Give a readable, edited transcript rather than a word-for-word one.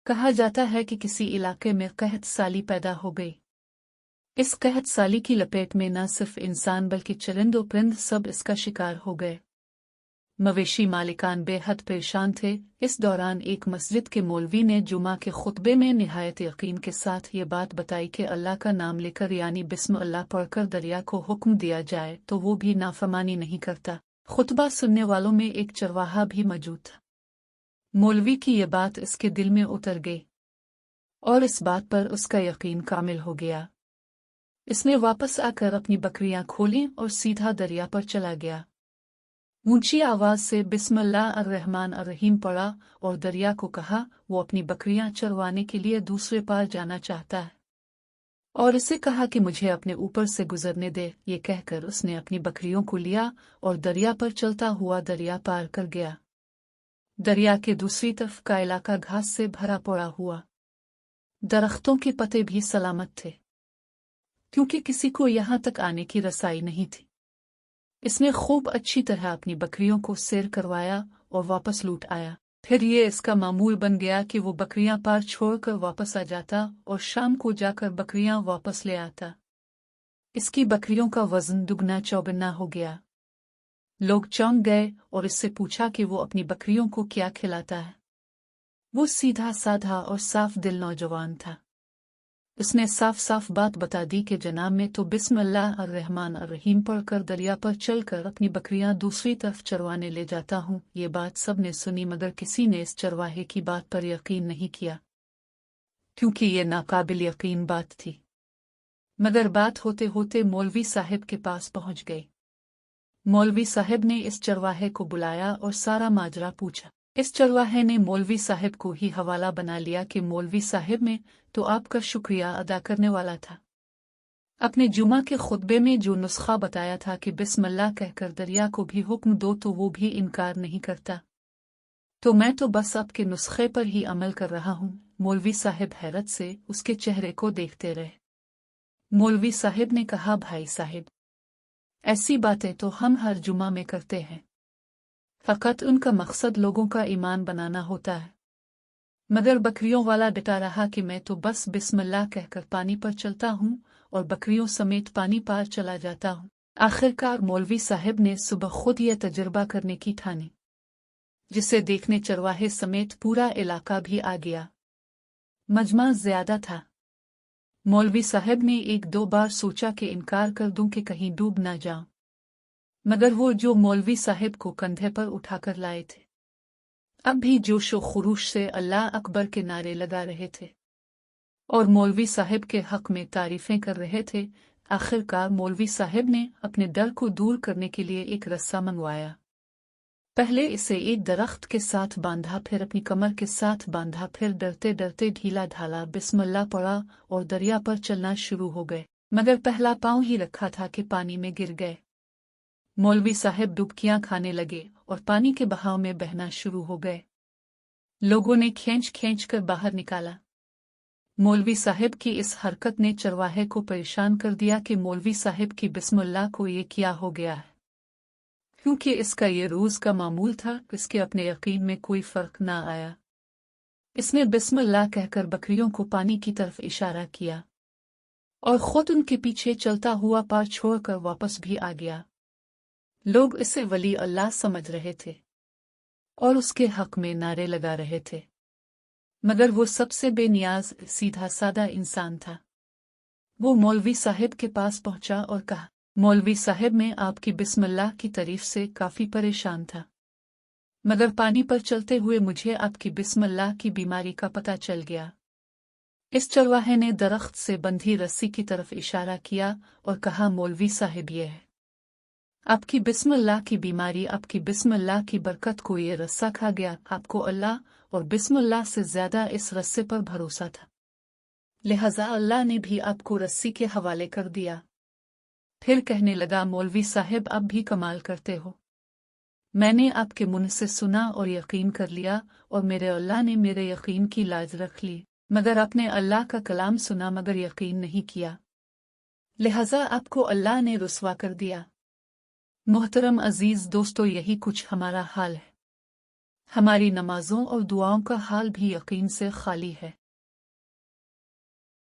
कहा जाता है कि किसी इलाके में कहत साली पैदा हो गई। इस कहत साली की लपेट में न सिर्फ इंसान बल्कि चरिंद और परिंद सब इसका शिकार हो गए। मवेशी मालिकान बेहद परेशान थे। इस दौरान एक मस्जिद के मौलवी ने जुमा के खुतबे में निहायत यकीन के साथ ये बात बताई कि अल्लाह का नाम लेकर यानी बिस्म अल्लाह पढ़कर दरिया को हुक्म दिया जाए तो वो भी नाफरमानी नहीं करता। खुतबा सुनने वालों में एक चरवाहा भी मौजूद था। मौलवी की ये बात इसके दिल में उतर गई और इस बात पर उसका यकीन कामिल हो गया। इसने वापस आकर अपनी बकरियां खोलीं और सीधा दरिया पर चला गया। ऊंची आवाज से बिस्मिल्लाह अर्रहमान अर्रहीम पढ़ा और दरिया को कहा वो अपनी बकरियां चरवाने के लिए दूसरे पार जाना चाहता है और इसे कहा कि मुझे अपने ऊपर से गुजरने दे। ये कहकर उसने अपनी बकरियों को लिया और दरिया पर चलता हुआ दरिया पार कर गया। दरिया के दूसरी तरफ का इलाका घास से भरा पड़ा हुआ, दरख्तों के पत्ते भी सलामत थे क्योंकि किसी को यहां तक आने की रसाई नहीं थी। इसने खूब अच्छी तरह अपनी बकरियों को सैर करवाया और वापस लौट आया। फिर ये इसका मामूल बन गया कि वो बकरियां पार छोड़कर वापस आ जाता और शाम को जाकर बकरियां वापस ले आता। इसकी बकरियों का वजन दुगना चौगुना हो गया। लोग चौंक गए और इससे पूछा कि वो अपनी बकरियों को क्या खिलाता है। वो सीधा साधा और साफ दिल नौजवान था। उसने साफ साफ बात बता दी कि जनाब में तो बिस्मिल्लाह अर्रहमान अर्रहीम पढ़कर दरिया पर चलकर अपनी बकरियां दूसरी तरफ चरवाने ले जाता हूँ। ये बात सब ने सुनी मगर किसी ने इस चरवाहे की बात पर यकीन नहीं किया क्योंकि ये नाकाबिल यकीन बात थी। मगर बात होते होते मौलवी साहब के पास पहुंच गई। मौलवी साहब ने इस चरवाहे को बुलाया और सारा माजरा पूछा। इस चरवाहे ने मौलवी साहब को ही हवाला बना लिया कि मौलवी साहब में तो आपका शुक्रिया अदा करने वाला था। अपने जुमा के खुतबे में जो नुस्खा बताया था कि बिस्मिल्लाह कहकर दरिया को भी हुक्म दो तो वो भी इनकार नहीं करता, तो मैं तो बस आपके नुस्खे पर ही अमल कर रहा हूँ। मौलवी साहब हैरत से उसके चेहरे को देखते रहे। मौलवी साहब ने कहा, भाई साहब, ऐसी बातें तो हम हर जुमा में करते हैं, फ़कत उनका मकसद लोगों का ईमान बनाना होता है। मगर बकरियों वाला डटा रहा कि मैं तो बस बिस्मिल्लाह कहकर पानी पर चलता हूँ और बकरियों समेत पानी पार चला जाता हूँ। आखिरकार मौलवी साहब ने सुबह खुद यह तजुर्बा करने की ठानी, जिसे देखने चरवाहे समेत पूरा इलाका भी आ गया। मजमा ज्यादा था। मौलवी साहब ने एक दो बार सोचा कि इनकार कर दूं कि कहीं डूब ना जाऊं, मगर वो जो मौलवी साहब को कंधे पर उठाकर लाए थे अब भी जोशो खुरूश से अल्लाह अकबर के नारे लगा रहे थे और मौलवी साहब के हक में तारीफें कर रहे थे। आखिरकार मौलवी साहब ने अपने डर को दूर करने के लिए एक रस्सा मंगवाया। पहले इसे एक दरख्त के साथ बांधा, फिर अपनी कमर के साथ बांधा, फिर डरते डरते ढीला ढाला बिस्मिल्लाह पढ़ा और दरिया पर चलना शुरू हो गए। मगर पहला पांव ही रखा था कि पानी में गिर गए। मौलवी साहब डुबकियां खाने लगे और पानी के बहाव में बहना शुरू हो गए। लोगों ने खींच खींच कर बाहर निकाला। मौलवी साहब की इस हरकत ने चरवाहे को परेशान कर दिया कि मौलवी साहब की बिस्मिल्लाह को ये क्या हो गया है, क्योंकि इसका ये रोज का मामूल था। इसके अपने यकीन में कोई फर्क ना आया। इसने बिस्मिल्लाह कहकर बकरियों को पानी की तरफ इशारा किया और खुद उनके पीछे चलता हुआ पार छोड़कर वापस भी आ गया। लोग इसे वली अल्लाह समझ रहे थे और उसके हक में नारे लगा रहे थे, मगर वो सबसे बेनियाज सीधा सादा इंसान था। वो मौलवी साहब के पास पहुंचा और कहा, मौलवी साहब, मैं आपकी बिस्मिल्लाह की तारीफ से काफी परेशान था, मगर पानी पर चलते हुए मुझे आपकी बिस्मिल्लाह की बीमारी का पता चल गया। इस चरवाहे ने दरख्त से बंधी रस्सी की तरफ इशारा किया और कहा, मौलवी साहब, ये है आपकी बिस्मिल्लाह की बीमारी। आपकी बिस्मिल्लाह की बरकत को ये रस्सा खा गया। आपको अल्लाह और बिस्मिल्लाह से ज्यादा इस रस्से पर भरोसा था, लिहाजा अल्लाह ने भी आपको रस्सी के हवाले कर दिया। फिर कहने लगा, मौलवी साहब, आप भी कमाल करते हो। मैंने आपके मुंह से सुना और यकीन कर लिया और मेरे अल्लाह ने मेरे यकीन की लाज रख ली, मगर आपने अल्लाह का कलाम सुना मगर यकीन नहीं किया, लिहाजा आपको अल्लाह ने रुसवा कर दिया। मोहतरम अजीज दोस्तों, यही कुछ हमारा हाल है। ہماری نمازوں اور دعاؤں کا حال بھی یقین سے خالی ہے۔